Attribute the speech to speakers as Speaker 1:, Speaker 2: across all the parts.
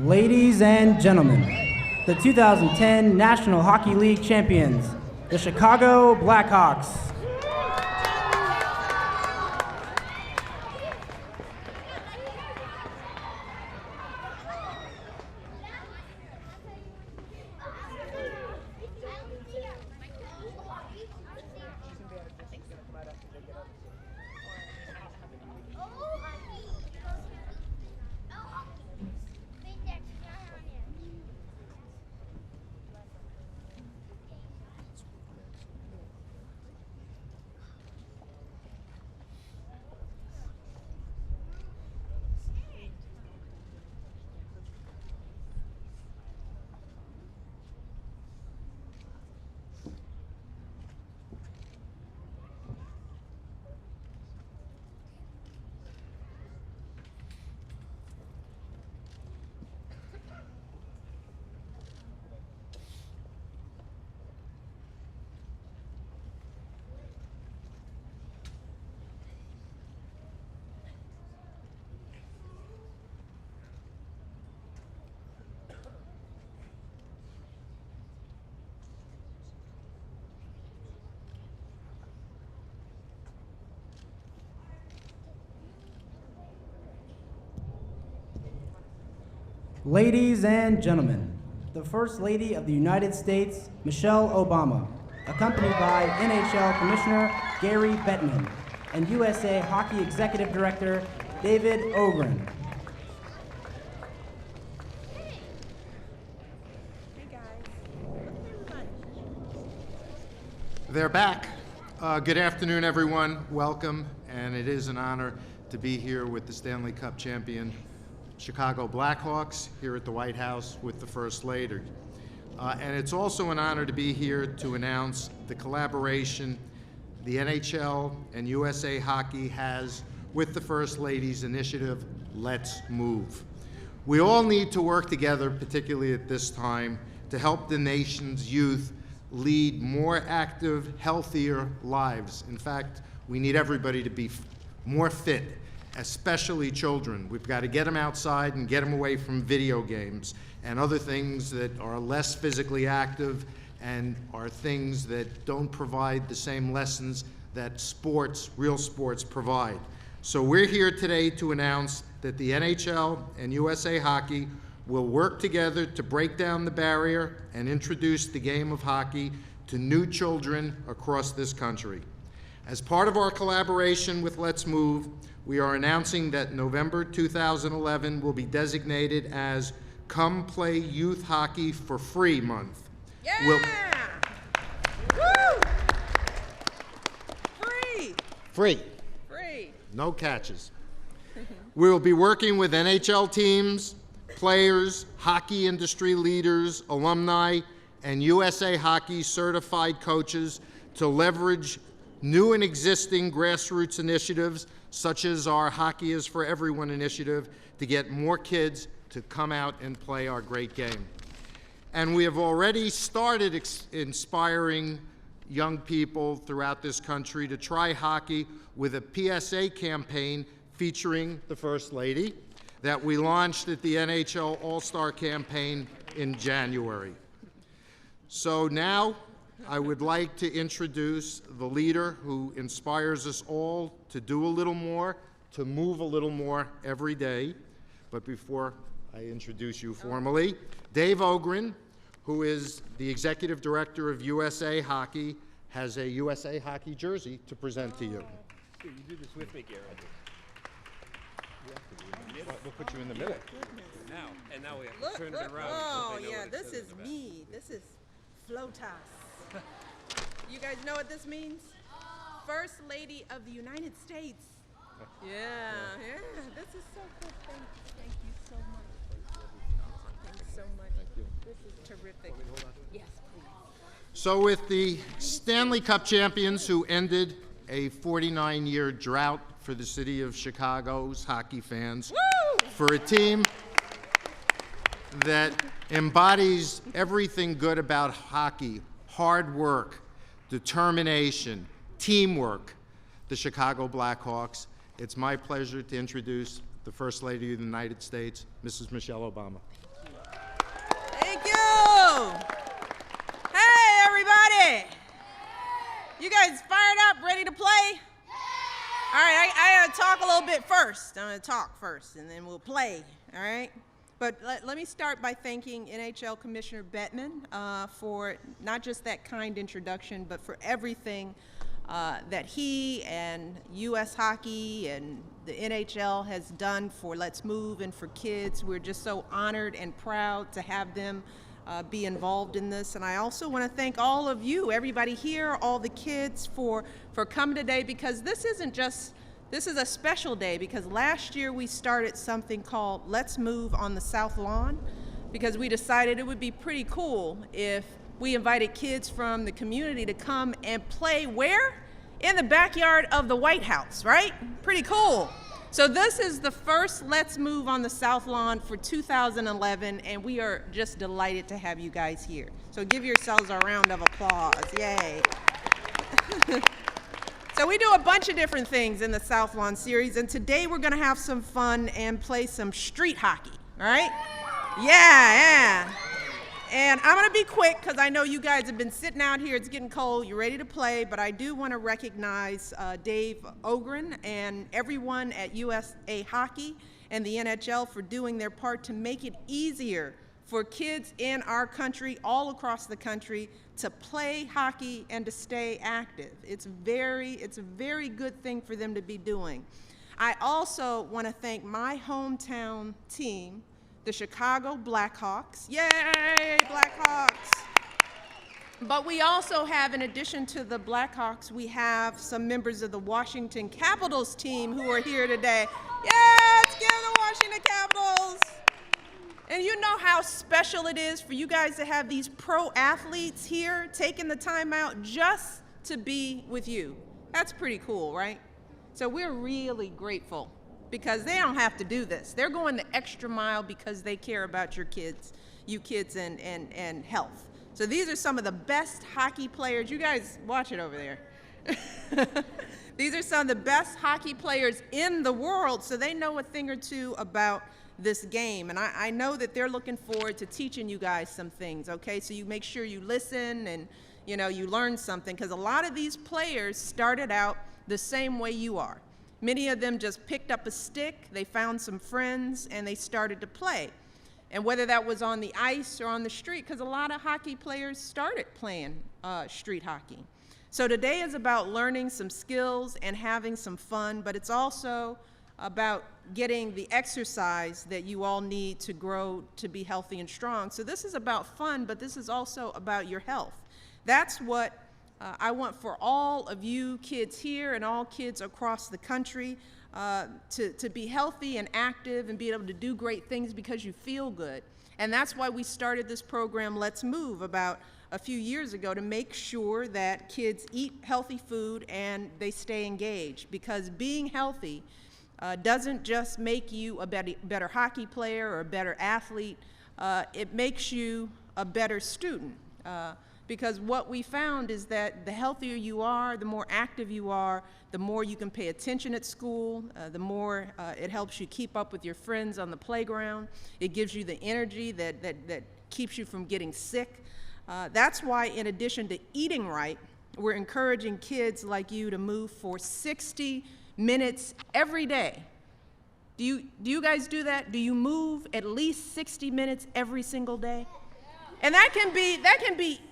Speaker 1: Ladies and gentlemen, the 2010 National Hockey League champions, the Chicago Blackhawks. Ladies and gentlemen, the First Lady of the United States, Michelle Obama, accompanied by NHL Commissioner Gary Bettman and USA Hockey Executive Director David Ogren.
Speaker 2: Hey guys.
Speaker 3: They're back. Good afternoon, everyone. Welcome, and it is an honor to be here with the Stanley Cup champion Chicago Blackhawks here at the White House with the First Lady. And it's also an honor to be here to announce the collaboration the NHL and USA Hockey has with the First Lady's initiative, Let's Move. We all need to work together, particularly at this time, to help the nation's youth lead more active, healthier lives. In fact, we need everybody to be more fit, especially children. We've got to get them outside and get them away from video games and other things that are less physically active and are things that don't provide the same lessons that sports, real sports, provide. So we're here today to announce that the NHL and USA Hockey will work together to break down the barrier and introduce the game of hockey to new children across this country. As part of our collaboration with Let's Move, we are announcing that November 2011 will be designated as Come Play Youth Hockey for Free Month.
Speaker 2: Yeah! Woo! Free!
Speaker 3: Free.
Speaker 2: Free.
Speaker 3: No catches. We will be working with NHL teams, players, hockey industry leaders, alumni, and USA Hockey certified coaches to leverage new and existing grassroots initiatives such as our Hockey is for Everyone initiative to get more kids to come out and play our great game. And we have already started inspiring young people throughout this country to try hockey with a PSA campaign featuring the First Lady that we launched at the NHL All-Star Campaign in January. So now I would like to introduce the leader who inspires us all to do a little more, to move a little more every day. But before I introduce you formally, Dave Ogren, who is the Executive Director of USA Hockey, has a USA Hockey jersey to present to you.
Speaker 4: You do this with me, Gary.
Speaker 3: We'll put you in the middle.
Speaker 4: Now we have
Speaker 2: Look,
Speaker 4: to turn
Speaker 2: look.
Speaker 4: it around.
Speaker 2: Oh,
Speaker 4: so they know
Speaker 2: yeah,
Speaker 4: what it's
Speaker 2: this is
Speaker 4: about.
Speaker 2: me. This is Flotas. You guys know what this means? First Lady of the United States. Yeah. This is so good. Thank you so much. Thanks so much. This is terrific. Yes, please.
Speaker 3: So with the Stanley Cup champions who ended a 49-year drought for the city of Chicago's hockey fans, for a team that embodies everything good about hockey, hard work, determination, teamwork, the Chicago Blackhawks, it's my pleasure to introduce the First Lady of the United States, Mrs. Michelle Obama.
Speaker 2: Woo! Hey, everybody! You guys fired up, ready to play? All right, I gotta talk a little bit first. I'm gonna talk first, and then we'll play, all right? But let me start by thanking NHL Commissioner Bettman for not just that kind introduction, but for everything that he and U.S. Hockey and the NHL has done for Let's Move and for kids. We're just so honored and proud to have them be involved in this. And I also want to thank all of you, everybody here, all the kids for coming today, because this is a special day, because last year we started something called Let's Move on the South Lawn, because we decided it would be pretty cool if we invited kids from the community to come and play where? In the backyard of the White House, right? Pretty cool. So this is the first Let's Move on the South Lawn for 2011, and we are just delighted to have you guys here. So give yourselves a round of applause. Yay. So we do a bunch of different things in the South Lawn series, and today we're going to have some fun and play some street hockey, all right? Yeah. And I'm going to be quick because I know you guys have been sitting out here. It's getting cold. You're ready to play, but I do want to recognize Dave Ogren and everyone at USA Hockey and the NHL for doing their part to make it easier for kids in our country, all across the country, to play hockey and to stay active. It's a very good thing for them to be doing. I also want to thank my hometown team, the Chicago Blackhawks. Yay, Blackhawks! But we also have, in addition to the Blackhawks, we have some members of the Washington Capitals team who are here today. Yeah, let's give the Washington Capitals! And you know how special it is for you guys to have these pro athletes here taking the time out just to be with you. That's pretty cool, right? So we're really grateful because they don't have to do this. They're going the extra mile because they care about you kids and health. So these are some of the best hockey players. You guys watch it over there. These are some of the best hockey players in the world, so they know a thing or two about this game. And I know that they're looking forward to teaching you guys some things, okay? So you make sure you listen and you learn something, because a lot of these players started out the same way you are. Many of them just picked up a stick, they found some friends, and they started to play. And whether that was on the ice or on the street, because a lot of hockey players started playing street hockey. So today is about learning some skills and having some fun, but it's also about getting the exercise that you all need to grow to be healthy and strong. So this is about fun, but this is also about your health. That's what I want for all of you kids here and all kids across the country, to be healthy and active and be able to do great things because you feel good. And that's why we started this program, Let's Move, about a few years ago, to make sure that kids eat healthy food and they stay engaged, because being healthy doesn't just make you a better hockey player or a better athlete, it makes you a better student. Because what we found is that the healthier you are, the more active you are, the more you can pay attention at school, the more it helps you keep up with your friends on the playground. It gives you the energy that keeps you from getting sick. That's why, in addition to eating right, we're encouraging kids like you to move for 60 minutes every day. Do you guys do that? Do you move at least 60 minutes every single day? And that can be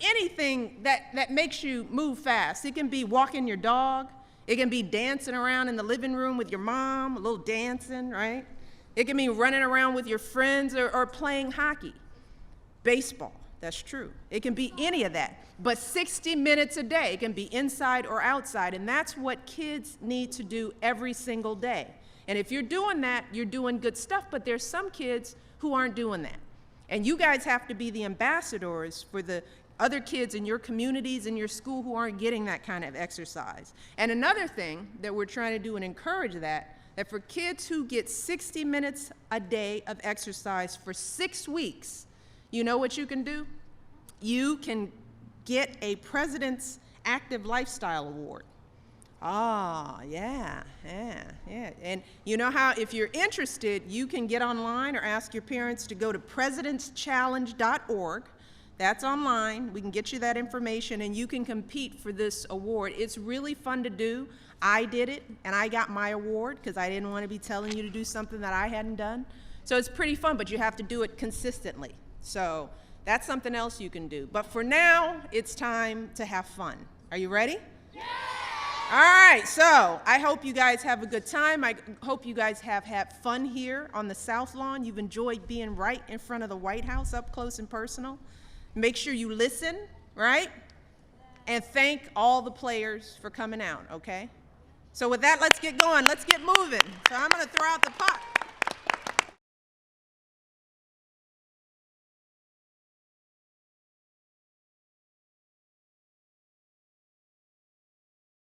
Speaker 2: anything that makes you move fast. It can be walking your dog. It can be dancing around in the living room with your mom, a little dancing, right? It can be running around with your friends or playing hockey, baseball. That's true. It can be any of that. But 60 minutes a day, it can be inside or outside, and that's what kids need to do every single day. And if you're doing that, you're doing good stuff, but there's some kids who aren't doing that. And you guys have to be the ambassadors for the other kids in your communities and your school who aren't getting that kind of exercise. And another thing that we're trying to do and encourage that for kids who get 60 minutes a day of exercise for 6 weeks, you know what you can do? You can get a President's Active Lifestyle Award. Ah, yeah. And you know how, if you're interested, you can get online or ask your parents to go to presidentschallenge.org. That's online. We can get you that information, and you can compete for this award. It's really fun to do. I did it, and I got my award because I didn't want to be telling you to do something that I hadn't done. So it's pretty fun, but you have to do it consistently. So that's something else you can do. But for now, it's time to have fun. Are you ready? Yeah! All right, so I hope you guys have a good time. I hope you guys have had fun here on the South Lawn. You've enjoyed being right in front of the White House, up close and personal. Make sure you listen, right? And thank all the players for coming out, okay? So with that, let's get going. Let's get moving. So I'm going to throw out the puck.